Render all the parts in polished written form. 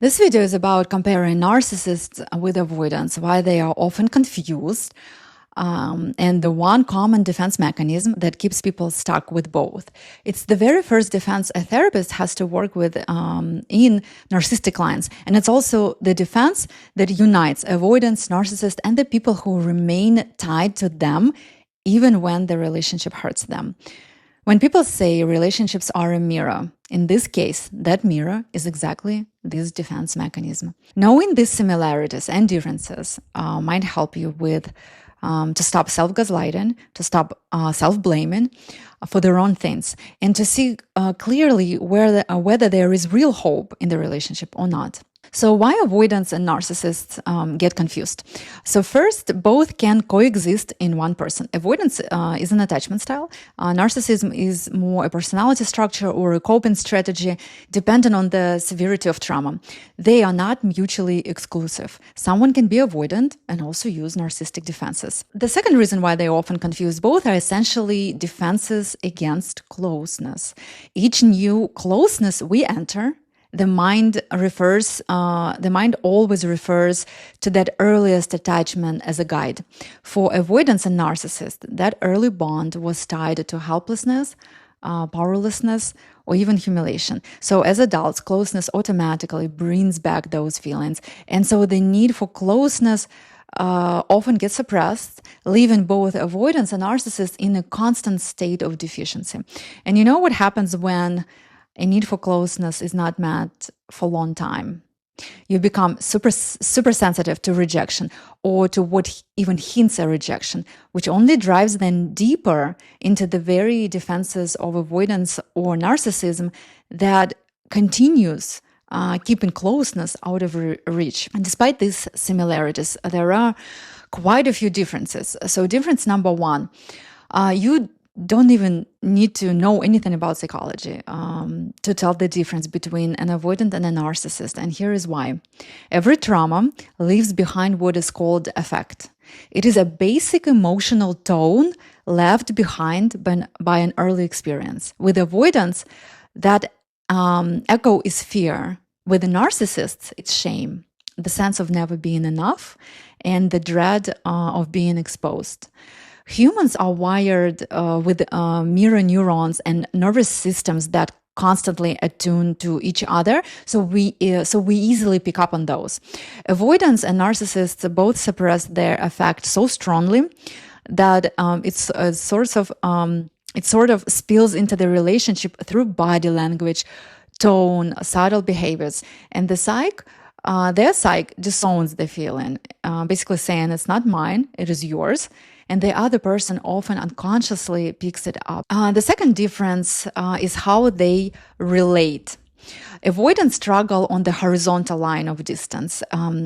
This video is about comparing narcissists with avoidance, why they are often confused, and the one common defense mechanism that keeps people stuck with both. It's the very first defense a therapist has to work with in narcissistic clients. And it's also the defense that unites avoidance, narcissist, and the people who remain tied to them even when the relationship hurts them. When people say relationships are a mirror, in this case, that mirror is exactly this defense mechanism. Knowing these similarities and differences might help you with to stop self-gaslighting, to stop self-blaming for the wrong things, and to see clearly whether there is real hope in the relationship or not. So why avoidance and narcissists get confused? So first, both can coexist in one person. Avoidance is an attachment style. Narcissism is more a personality structure or a coping strategy, depending on the severity of trauma. They are not mutually exclusive. Someone can be avoidant and also use narcissistic defenses. The second reason why they often confuse both are essentially defenses against closeness. Each new closeness we enter, the mind always refers to that earliest attachment as a guide. For avoidance and narcissist, that early bond was tied to helplessness, powerlessness, or even humiliation. So as adults, closeness automatically brings back those feelings. And so the need for closeness often gets suppressed, leaving both avoidance and narcissist in a constant state of deficiency. And you know what happens when a need for closeness is not met for a long time? You become super sensitive to rejection or to what even hints at rejection, which only drives them deeper into the very defenses of avoidance or narcissism that continues keeping closeness out of reach. And despite these similarities, there are quite a few differences. So difference number one, you don't even need to know anything about psychology to tell the difference between an avoidant and a narcissist. And here is why. Every trauma leaves behind what is called affect. It is a basic emotional tone left behind by an early experience. With avoidance, that echo is fear. With the narcissists, it's shame, the sense of never being enough, and the dread of being exposed. Humans are wired with mirror neurons and nervous systems that constantly attune to each other, so we easily pick up on those. Avoidance and narcissists both suppress their affect so strongly that it sort of spills into the relationship through body language, tone, subtle behaviors, and their psyche disowns the feeling, basically saying it's not mine, it is yours. And the other person often unconsciously picks it up. The second difference is how they relate. Avoidants struggle on the horizontal line of distance.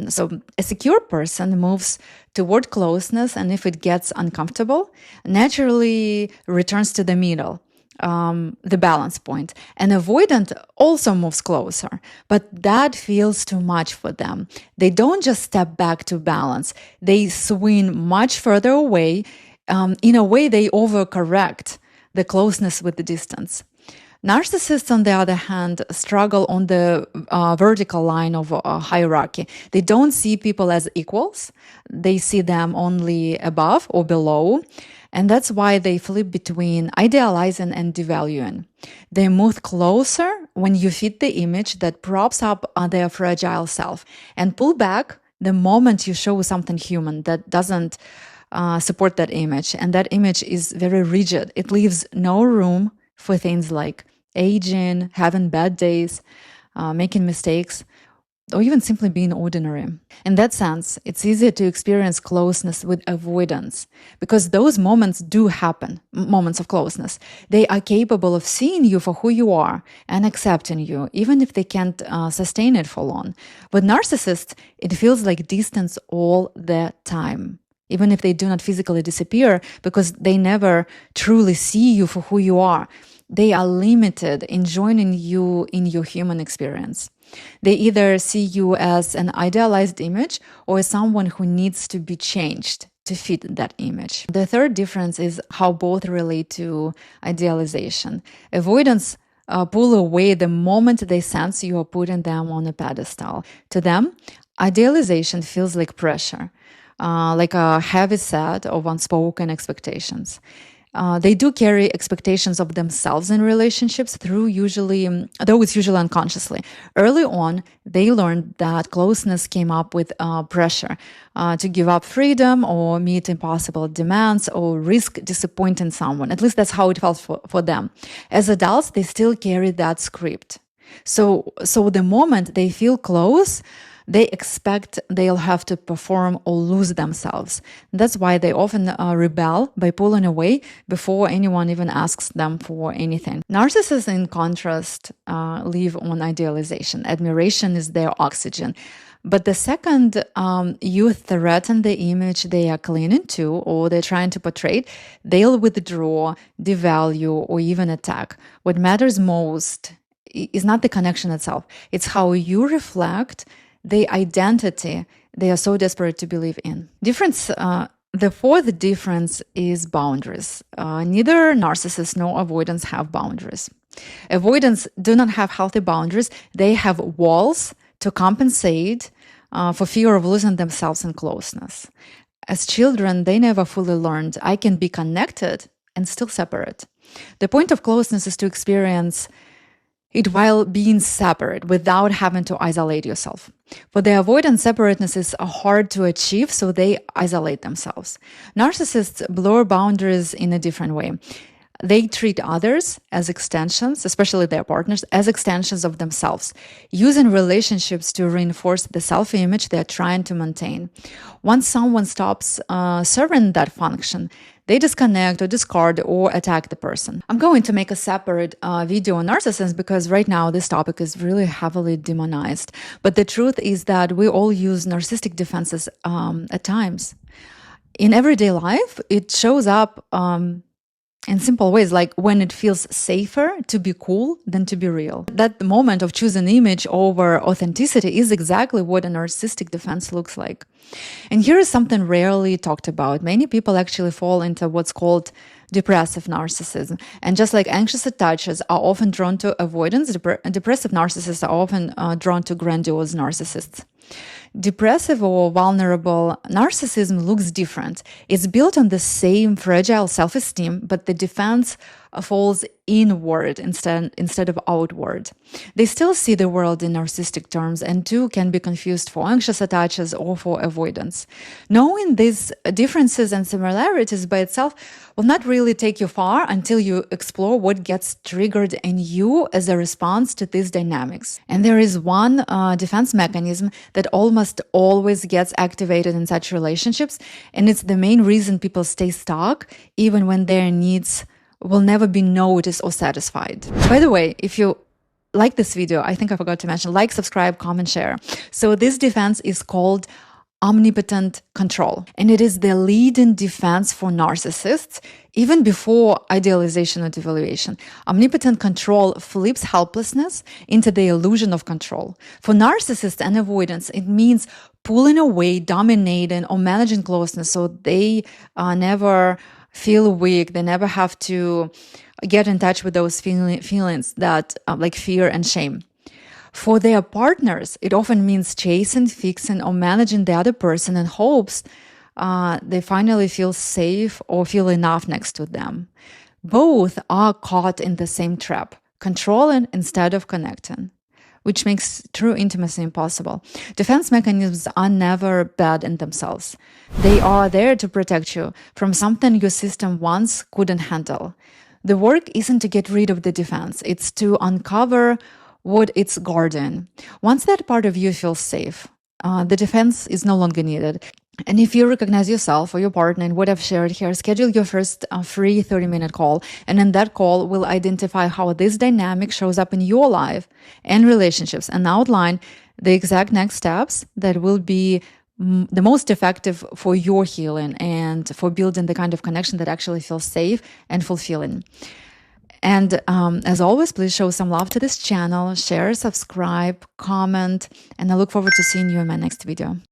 So a secure person moves toward closeness, and if it gets uncomfortable, naturally returns to the middle. The balance point. An avoidant also moves closer, but that feels too much for them. They don't just step back to balance. They swing much further away. In a way, they overcorrect the closeness with the distance. Narcissists, on the other hand, struggle on the vertical line of hierarchy. They don't see people as equals. They see them only above or below. And that's why they flip between idealizing and devaluing. They move closer when you fit the image that props up their fragile self, and pull back the moment you show something human that doesn't support that image. And that image is very rigid. It leaves no room for things like aging, having bad days, making mistakes, or even simply being ordinary. In that sense, it's easier to experience closeness with avoidance because those moments do happen, moments of closeness. They are capable of seeing you for who you are and accepting you, even if they can't sustain it for long. With narcissists, it feels like distance all the time, even if they do not physically disappear, because they never truly see you for who you are. They are limited in joining you in your human experience. They either see you as an idealized image or as someone who needs to be changed to fit that image. The third difference is how both relate to idealization. Avoidance pull away the moment they sense you are putting them on a pedestal. To them, idealization feels like pressure, like a heavy set of unspoken expectations. They do carry expectations of themselves in relationships though it's usually unconsciously. Early on, they learned that closeness came up with pressure to give up freedom or meet impossible demands or risk disappointing someone. At least that's how it felt for them. As adults, they still carry that script. So the moment they feel close, they expect they'll have to perform or lose themselves. That's why they often rebel by pulling away before anyone even asks them for anything. Narcissists, in contrast, live on idealization. Admiration is their oxygen. But the second you threaten the image they are clinging to or they're trying to portray, they'll withdraw, devalue, or even attack. What matters most is not the connection itself. It's how you reflect the identity they are so desperate to believe in. The fourth difference is boundaries. Neither narcissists nor avoidants have boundaries. Avoidants do not have healthy boundaries. They have walls to compensate for fear of losing themselves in closeness. As children, they never fully learned, I can be connected and still separate. The point of closeness is to experience it while being separate without having to isolate yourself. For the avoidant, separateness is hard to achieve, so they isolate themselves. Narcissists blur boundaries in a different way. They treat others as extensions, especially their partners, as extensions of themselves, using relationships to reinforce the self-image they're trying to maintain. Once someone stops serving that function, they disconnect or discard or attack the person. I'm going to make a separate video on narcissism because right now this topic is really heavily demonized. But the truth is that we all use narcissistic defenses at times. In everyday life, it shows up in simple ways, like when it feels safer to be cool than to be real. That moment of choosing image over authenticity is exactly what a narcissistic defense looks like. And here is something rarely talked about. Many people actually fall into what's called depressive narcissism. And just like anxious attachers are often drawn to avoidance, depressive narcissists are often drawn to grandiose narcissists. Depressive or vulnerable narcissism looks different. It's built on the same fragile self-esteem, but the defense falls inward instead of outward. They still see the world in narcissistic terms and too can be confused for anxious attachers or for avoidance. Knowing these differences and similarities by itself will not really take you far until you explore what gets triggered in you as a response to these dynamics. And there is one defense mechanism that almost always gets activated in such relationships, and it's the main reason people stay stuck even when their needs will never be noticed or satisfied. By the way, if you like this video, I think I forgot to mention, like, subscribe, comment, share. So this defense is called omnipotent control, and it is the leading defense for narcissists, even before idealization or devaluation. Omnipotent control flips helplessness into the illusion of control. For narcissists and avoidance, it means pulling away, dominating, or managing closeness so they never feel weak. They never have to get in touch with those feelings that like fear and shame. For their partners, it often means chasing, fixing, or managing the other person in hopes they finally feel safe or feel enough next to them. Both are caught in the same trap, controlling instead of connecting, which makes true intimacy impossible. Defense mechanisms are never bad in themselves. They are there to protect you from something your system once couldn't handle. The work isn't to get rid of the defense, it's to uncover what it's guarding. Once that part of you feels safe, the defense is no longer needed. And if you recognize yourself or your partner in what I've shared here, schedule your first free 30-minute call. And in that call, we'll identify how this dynamic shows up in your life and relationships and outline the exact next steps that will be the most effective for your healing and for building the kind of connection that actually feels safe and fulfilling. And as always, please show some love to this channel, share, subscribe, comment, and I look forward to seeing you in my next video.